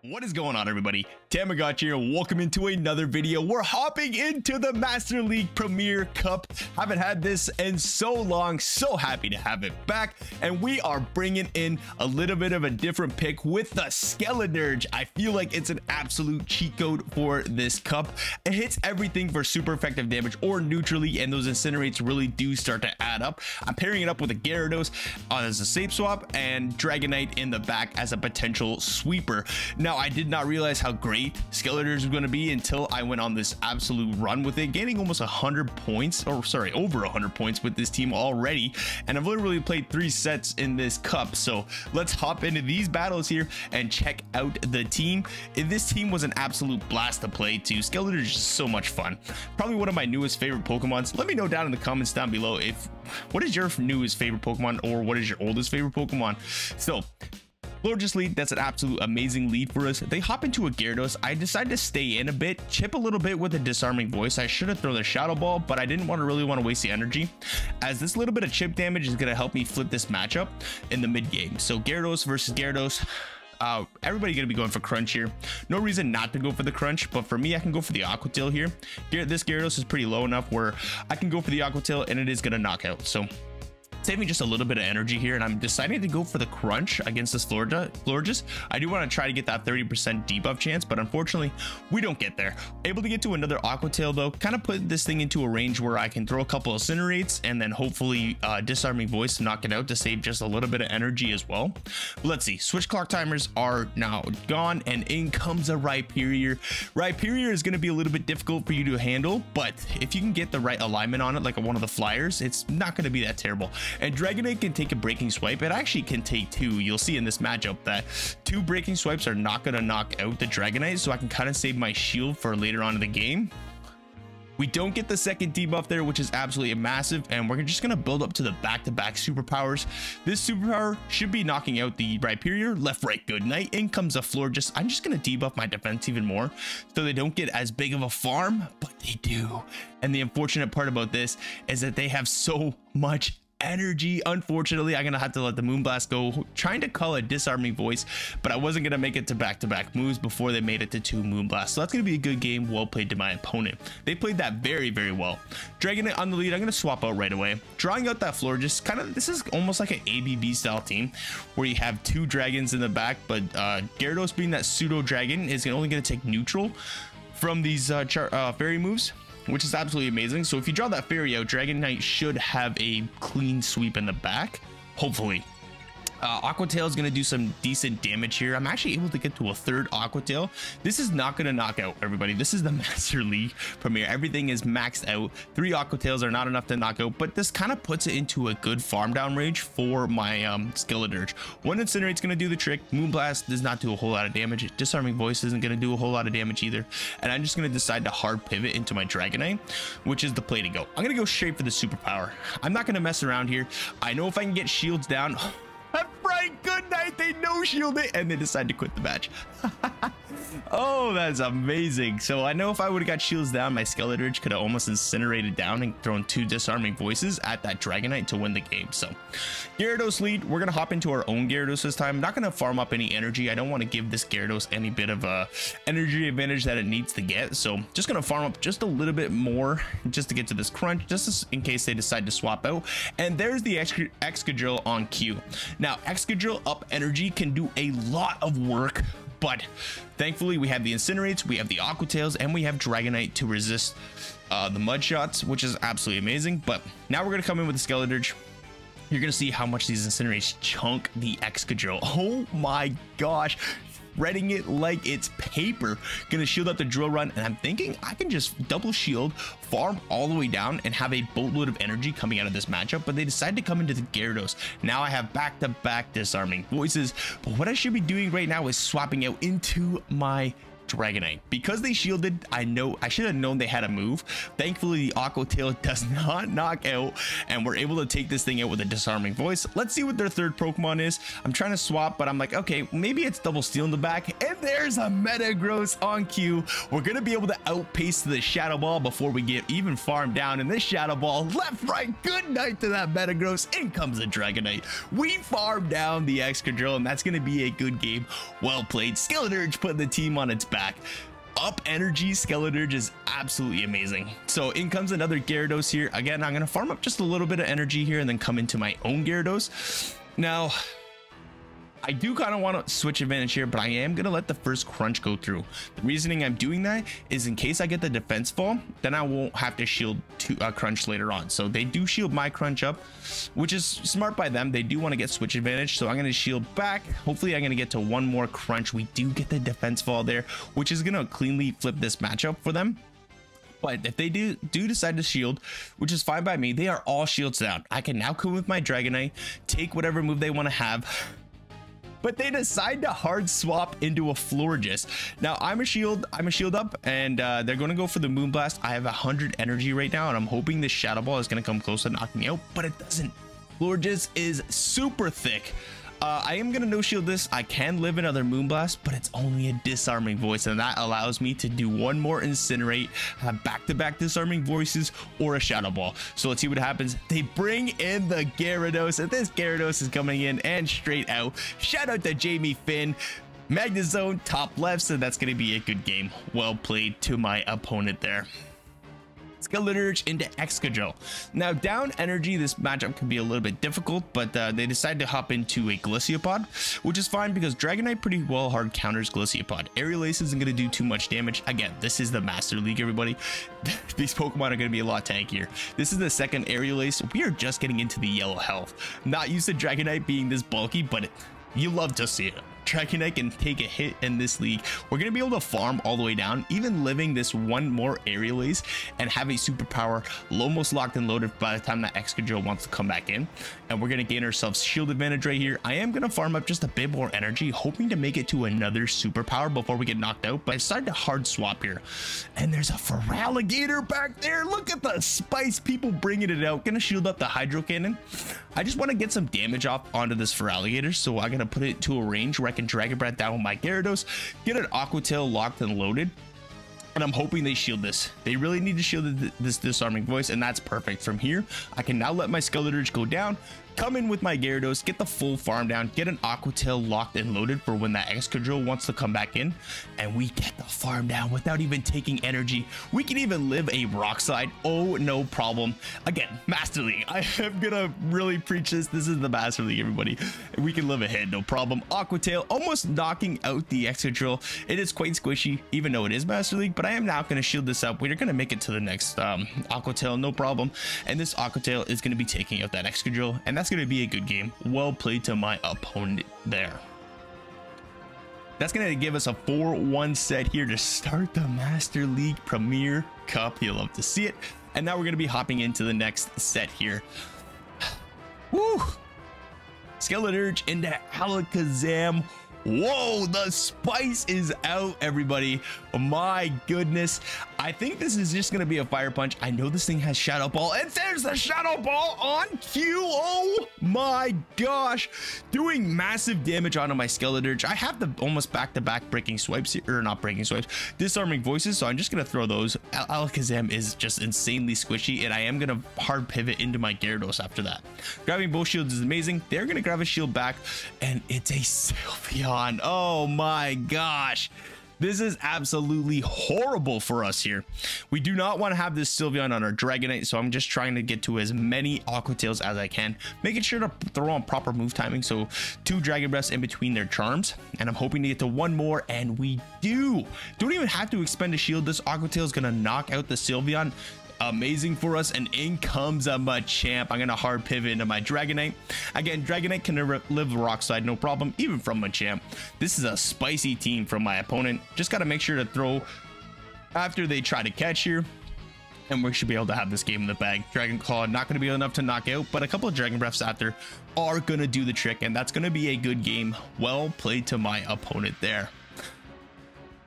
What is going on, everybody? Thammagotcha here. Welcome into another video. We're hopping into the Master League Premier Cup. Haven't had this in so long. So happy to have it back. And we are bringing in a little bit of a different pick with the Skeledirge. I feel like it's an absolute cheat code for this cup. It hits everything for super effective damage or neutrally, and those incinerates really do start to add up. I'm pairing it up with a Gyarados as a safe swap and Dragonite in the back as a potential sweeper. Now, I did not realize how great Skeledirge was going to be until I went on this absolute run with it, gaining almost 100 points, or sorry, over 100 points with this team already. And I've literally played 3 sets in this cup. So let's hop into these battles here and check out the team. This team was an absolute blast to play too. Skeledirge is so much fun. Probably one of my newest favorite Pokemons. Let me know down in the comments down below what is your newest favorite Pokemon, or what is your oldest favorite Pokemon. So Florges lead, that's an absolute amazing lead for us. They hop into a Gyarados. I decided to stay in a bit, chip a little bit with a disarming voice. I should have thrown the Shadow Ball, but I didn't really want to waste the energy, as this little bit of chip damage is going to help me flip this matchup in the mid game. So Gyarados versus Gyarados. Everybody gonna be going for crunch here. No reason not to go for the crunch, but for me, I can go for the Aqua Tail here. This Gyarados is pretty low enough where I can go for the Aqua Tail and it is gonna knock out. So saving just a little bit of energy here, and I'm deciding to go for the crunch against this Florges. I do want to try to get that 30% debuff chance, but unfortunately we don't get there. Able to get to another Aqua Tail though, kind of put this thing into a range where I can throw a couple of Incinerates and then hopefully disarming voice to knock it out to save just a little bit of energy as well. But let's see, switch clock timers are now gone, and in comes a Rhyperior. Rhyperior is going to be a little bit difficult for you to handle, but if you can get the right alignment on it, like one of the flyers, it's not going to be that terrible. And Dragonite can take a breaking swipe. It actually can take 2. You'll see in this matchup that 2 breaking swipes are not going to knock out the Dragonite, so I can kind of save my shield for later on in the game. We don't get the second debuff there, which is absolutely massive, and we're just going to build up to the back-to-back superpowers. This superpower should be knocking out the Rhyperior. Left, right, good night. In comes a Florges. I'm just going to debuff my defense even more so they don't get as big of a farm, but they do. And the unfortunate part about this is that they have so much energy. Unfortunately, I'm gonna have to let the Moonblast go, trying to call a disarming voice, but I wasn't gonna make it to back-to-back moves before they made it to 2 Moonblasts. So that's gonna be a good game, well played to my opponent. They played that very well. Dragonite on the lead. I'm gonna swap out right away, drawing out that Florges. This is almost like an ABB style team where you have 2 dragons in the back, but Gyarados, being that pseudo dragon, is only gonna take neutral from these fairy moves, which is absolutely amazing. So if you draw that fairy out, Dragonite should have a clean sweep in the back, hopefully. Aqua Tail is going to do some decent damage here. I'm actually able to get to a 3rd Aqua Tail. This is not going to knock out everybody. This is the Master League Premier. Everything is maxed out. 3 Aqua Tails are not enough to knock out, but this kind of puts it into a good farm down range for my Skeledirge. 1 Incinerate's going to do the trick. Moonblast does not do a whole lot of damage. Disarming Voice isn't going to do a whole lot of damage either. And I'm just going to decide to hard pivot into my Dragonite, which is the play to go. I'm going to go straight for the superpower. I'm not going to mess around here. I know if I can get shields down. Right, good night. They no shield it and they decide to quit the match. Oh, that's amazing. So I know if I would have got shields down, my Skeledirge could have almost incinerated down and thrown 2 disarming voices at that Dragonite to win the game. So Gyarados lead. We're gonna hop into our own Gyarados this time. I'm not gonna farm up any energy. I don't want to give this Gyarados any bit of a energy advantage that it needs to get, so just gonna farm up just a little bit more just to get to this crunch, just in case they decide to swap out. And there's the Excadrill on cue. Now Excadrill up energy can do a lot of work, but thankfully we have the Incinerates, we have the Aqua Tails, and we have Dragonite to resist the Mud Shots, which is absolutely amazing. But now we're going to come in with the Skeledirge. You're going to see how much these Incinerates chunk the Excadrill. Oh my gosh. Shredding it like it's paper. Gonna shield up the drill run, and I'm thinking I can just double shield, farm all the way down, and have a boatload of energy coming out of this matchup. But they decide to come into the Gyarados. Now I have back-to-back disarming voices, but what I should be doing right now is swapping out into my Dragonite. Because they shielded, I should have known they had a move. Thankfully, the Aqua Tail does not knock out, and we're able to take this thing out with a disarming voice. Let's see what their third Pokemon is. I'm trying to swap, but I'm like, okay, maybe it's double steel in the back, and there's a Metagross on cue. We're gonna be able to outpace the Shadow Ball before we get even farmed down in this Shadow Ball. Left, right, good night to that Metagross. In comes the Dragonite. We farm down the Excadrill, and that's gonna be a good game. Well played. Skeledirge put the team on its back. Up energy Skeledirge is absolutely amazing. So in comes another Gyarados here. Again, I'm gonna farm up just a little bit of energy here and then come into my own Gyarados. Now I do kind of want to switch advantage here, but I am going to let the first crunch go through. The reasoning I'm doing that is in case I get the defense fall, then I won't have to shield to crunch later on. So they do shield my crunch up, which is smart by them. They do want to get switch advantage, so I'm going to shield back. Hopefully I'm going to get to one more crunch. We do get the defense fall there, which is going to cleanly flip this matchup for them. But if they do decide to shield, which is fine by me, they are all shields down. I can now come with my Dragonite, take whatever move they want to have. But they decide to hard swap into a Florges. Now I'm a shield up, and they're going to go for the Moonblast. I have 100 energy right now, and I'm hoping this Shadow Ball is going to come close to knocking me out, but it doesn't. Florges is super thick. I am gonna no shield this. I can live another Moonblast, but it's only a disarming voice, and that allows me to do one more Incinerate, have back-to-back disarming voices, or a Shadow Ball. So let's see what happens. They bring in the Gyarados, and this Gyarados is coming in and straight out. Shout out to Jamie Finn. Magnezone top left, so that's gonna be a good game. Well played to my opponent there. Skeledirge into Excadrill. Now down energy, this matchup can be a little bit difficult, but they decide to hop into a Glisseopod, which is fine because Dragonite pretty well hard counters Glisseopod. Aerial Ace isn't going to do too much damage. Again, this is the Master League, everybody. These Pokemon are going to be a lot tankier. This is the second Aerial Ace. We are just getting into the yellow health. Not used to Dragonite being this bulky, but you love to see it. Dragonite can take a hit in this league. We're going to be able to farm all the way down, even living this one more Aerial Ace and have a superpower almost locked and loaded by the time that Excadrill wants to come back in. And we're going to gain ourselves shield advantage right here. I am going to farm up just a bit more energy, hoping to make it to another superpower before we get knocked out. But I decided to hard swap here. And there's a Feraligatr back there. Look at the spice, people bringing it out. Going to shield up the Hydro Cannon. I just want to get some damage off onto this Feraligatr, so I'm going to put it to a range where I can Dragon Breath down with my Gyarados, get an Aqua Tail locked and loaded, and I'm hoping they shield this. They really need to shield this disarming voice, and that's perfect. From here, I can now let my Skeledirge go down, come in with my Gyarados, get the full farm down, get an Aqua Tail locked and loaded for when that Excadrill wants to come back in, and we get the farm down without even taking energy. We can even live a Rock Slide. Oh, no problem. Again, Master League. I am gonna really preach this. This is the Master League, everybody. We can live a hit, no problem. Aqua Tail almost knocking out the Excadrill. It is quite squishy, even though it is Master League, but I am now gonna shield this up. We're gonna make it to the next Aqua Tail, no problem. And this Aqua Tail is gonna be taking out that Excadrill, and that's going to be a good game. Well played to my opponent there. That's going to give us a 4-1 set here to start the Master League Premier Cup. You'll love to see it. And now we're going to be hopping into the next set here. Woo! Skeledirge into Alakazam. Whoa, the spice is out, everybody. My goodness. I think this is just going to be a Fire Punch. I know this thing has Shadow Ball, and there's the Shadow Ball on cue. Oh my gosh. Doing massive damage onto my Skeledirge. I have the almost back-to-back breaking swipes here, or not breaking swipes, disarming voices, so I'm just going to throw those. Alakazam is just insanely squishy, and I am going to hard pivot into my Gyarados after that. Grabbing both shields is amazing. They're going to grab a shield back, and it's a Sylveon. Oh my gosh. This is absolutely horrible for us here. We do not want to have this Sylveon on our Dragonite, so I'm just trying to get to as many Aqua Tails as I can, making sure to throw on proper move timing, so 2 Dragon Breaths in between their charms, and I'm hoping to get to one more, and we do. Don't even have to expend a shield. This Aqua Tail is going to knock out the Sylveon. Amazing for us, and in comes a Machamp. I'm gonna hard pivot into my Dragonite. Again, Dragonite can live Rock Slide, no problem, even from Machamp. This is a spicy team from my opponent. Just gotta make sure to throw after they try to catch here, and we should be able to have this game in the bag. Dragon Claw not gonna be enough to knock out, but a couple of Dragon Breaths after are gonna do the trick, and that's gonna be a good game. Well played to my opponent there.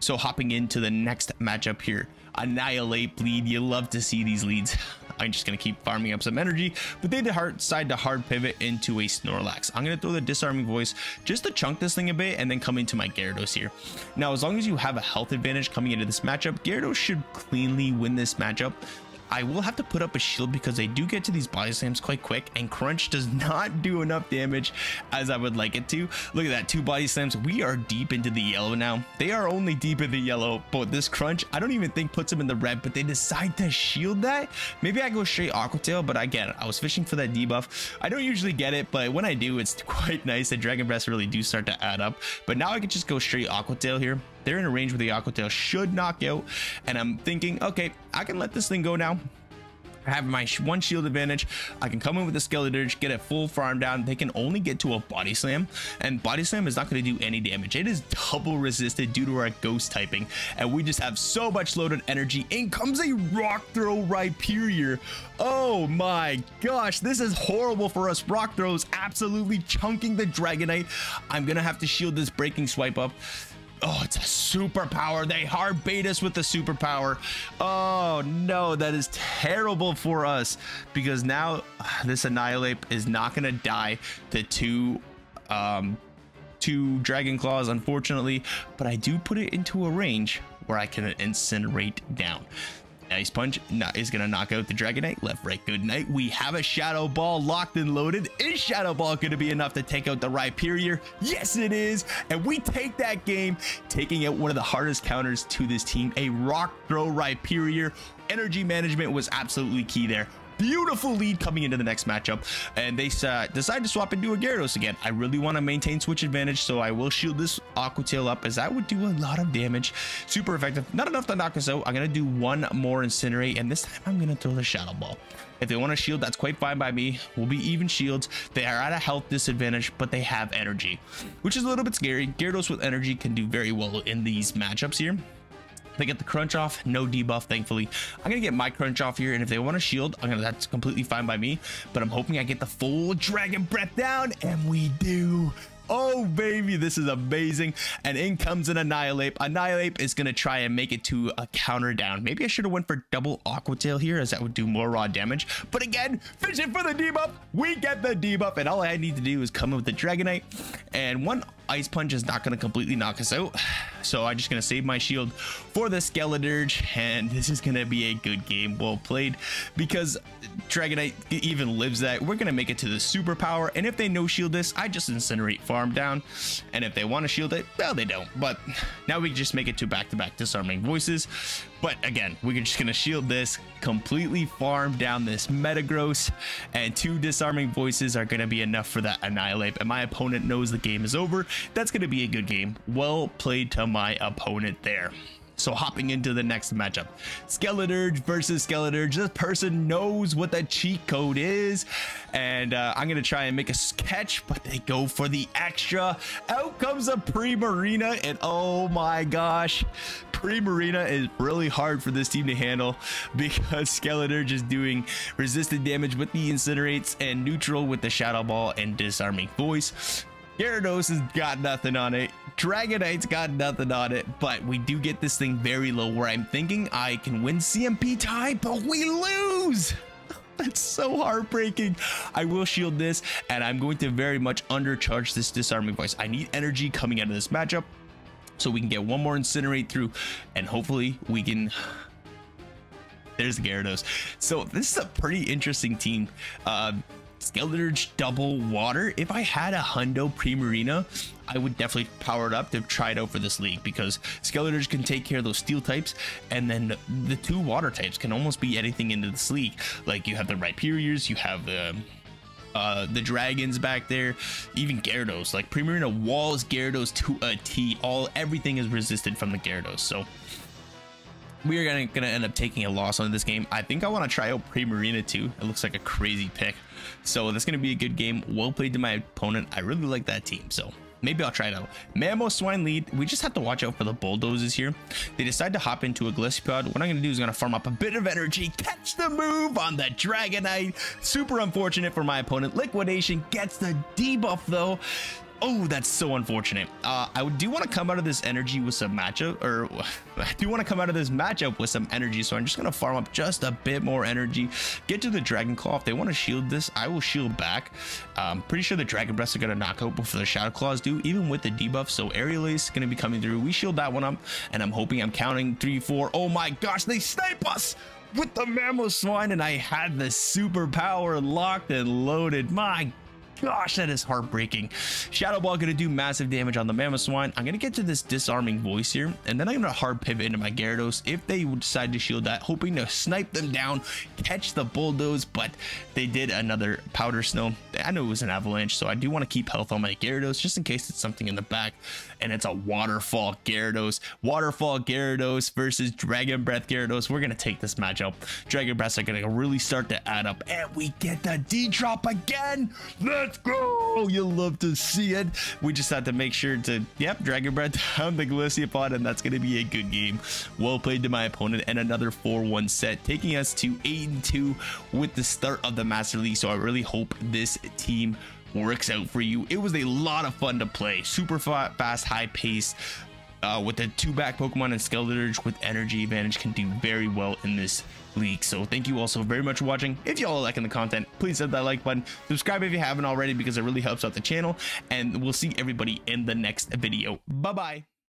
So hopping into the next matchup here, Annihilate lead. You love to see these leads. I'm just going to keep farming up some energy, but they decide to hard pivot into a Snorlax. I'm going to throw the Disarming Voice just to chunk this thing a bit and then come into my Gyarados here. Now, as long as you have a health advantage coming into this matchup, Gyarados should cleanly win this matchup. I will have to put up a shield because they do get to these body slams quite quick, and Crunch does not do enough damage as I would like it to. Look at that, 2 body slams. We are deep into the yellow now. They are only deep in the yellow, but this Crunch, I don't even think puts them in the red, but they decide to shield that. Maybe I go straight Aqua Tail, but again, I was fishing for that debuff. I don't usually get it, but when I do, it's quite nice. The Dragon Breaths really do start to add up, but now I can just go straight Aqua Tail here. They're in a range where the Aqua Tail should knock out, and I'm thinking, okay, I can let this thing go now. I have my 1 shield advantage. I can come in with the Skeledirge, get a full farm down. They can only get to a body slam, and body slam is not going to do any damage. It is double resisted due to our ghost typing, and we just have so much loaded energy. In comes a Rock Throw Rhyperior. Oh my gosh, this is horrible for us. Rock Throws absolutely chunking the Dragonite. I'm gonna have to shield this Breaking Swipe up. Oh, it's a superpower. They hard bait us with the superpower. Oh no, that is terrible for us, because now this Annihilate is not going to die to two Dragon Claws, unfortunately, but I do put it into a range where I can incinerate down. Ice Punch is going to knock out the Dragonite. Left, right, good night. We have a Shadow Ball locked and loaded. Is Shadow Ball going to be enough to take out the Rhyperior? Yes, it is. And we take that game, taking out one of the hardest counters to this team, a Rock Throw Rhyperior. Energy management was absolutely key there. Beautiful lead coming into the next matchup, and they decide to swap into a Gyarados again. I really want to maintain switch advantage, so I will shield this Aqua Tail up, as that would do a lot of damage. Super effective, not enough to knock us out. I'm gonna do 1 more Incinerate, and this time I'm gonna throw the Shadow Ball. If they want to shield, that's quite fine by me. We'll be even shields. They are at a health disadvantage, but they have energy, which is a little bit scary. Gyarados with energy can do very well in these matchups here. They get the Crunch off, no debuff, thankfully. I'm gonna get my Crunch off here, and if they want to shield, that's completely fine by me, but I'm hoping I get the full Dragon Breath down, and we do. Oh baby, this is amazing. And in comes an Annihilate. Annihilate is gonna try and make it to a counter down. Maybe I should have went for double Aqua Tail here, as that would do more raw damage, but again, fishing for the debuff. We get the debuff, and all I need to do is come in with the Dragonite, and 1 Ice Punch is not going to completely knock us out, so I'm just going to save my shield for the Skeledirge, and this is going to be a good game. Well played, because Dragonite even lives that. We're going to make it to the superpower, and if they no shield this, I just Incinerate farm down, and if they want to shield it, well, they don't. But now we can just make it to back-to-back Disarming Voices. But again, we're just going to shield this, completely farm down this Metagross, and 2 Disarming Voices are going to be enough for that Annihilate, and my opponent knows the game is over. That's going to be a good game. Well played to my opponent there. So hopping into the next matchup, Skeledirge versus Skeledirge. This person knows what the cheat code is, and I'm gonna try and make a sketch, but they go for the extra. Out comes a Primarina, and oh my gosh, Primarina is really hard for this team to handle, because Skeledirge is doing resisted damage with the Incinerates and neutral with the Shadow Ball and Disarming Voice. Gyarados has got nothing on it. Dragonite's got nothing on it, but we do get this thing very low, where I'm thinking I can win CMP tie, but we lose. That's so heartbreaking. I will shield this, and I'm going to very much undercharge this Disarming Voice. I need energy coming out of this matchup, so we can get 1 more Incinerate through, and hopefully we can... There's the Gyarados. So this is a pretty interesting team. Skeledirge double water. If I had a Hundo Primarina, I would definitely power it up to try it out for this league, because Skeledirge can take care of those steel types, and then the 2 water types can almost be anything into this league. Like, you have the Rhyperiors, you have the dragons back there, even Gyarados. Like, Primarina walls Gyarados to a T. Everything is resisted from the Gyarados, so we are gonna end up taking a loss on this game. I think I want to try out Primarina too. It looks like a crazy pick, so that's gonna be a good game. Well played to my opponent. I really like that team, so maybe I'll try it out. Mamoswine lead. We just have to watch out for the bulldozers here. They decide to hop into a Gliscod. What I'm gonna do is gonna farm up a bit of energy, catch the move on the Dragonite. Super unfortunate for my opponent. Liquidation gets the debuff though. Oh, that's so unfortunate. I do want to come out of this energy with some matchup, or I do want to come out of this matchup with some energy. So I'm just going to farm up just a bit more energy, get to the Dragon Claw. If they want to shield this, I will shield back. Pretty sure the Dragon Breaths are going to knock out before the Shadow Claws do, even with the debuff. So Aerial Ace is going to be coming through. We shield that one up, and I'm hoping I'm counting 3, 4. Oh my gosh, they snipe us with the Mamoswine, and I had the superpower locked and loaded. My gosh, that is heartbreaking. Shadow Ball gonna do massive damage on the Mamoswine. I'm gonna get to this disarming voice here, and then I'm gonna hard pivot into my Gyarados if they decide to shield that, hoping to snipe them down, catch the Bulldoze, but they did another Powder Snow. I know it was an Avalanche, so I do want to keep health on my Gyarados just in case it's something in the back, and it's a Waterfall Gyarados. Waterfall Gyarados versus Dragon Breath Gyarados. We're gonna take this matchup. Dragon Breaths are gonna really start to add up, and we get the D-drop again. Let's go! You'll love to see it. We just had to make sure to, yep, Dragon Breath down the Glaciopod, and that's going to be a good game. Well played to my opponent, and another 4-1 set, taking us to 8-2 with the start of the Master League. So I really hope this team works out for you. It was a lot of fun to play. Super fast, high pace. With the 2-back Pokemon, and Skeledirge with energy advantage can do very well in this league. So thank you all so very much for watching. If y'all are liking the content, please hit that like button, subscribe if you haven't already, because it really helps out the channel, and we'll see everybody in the next video. Bye bye.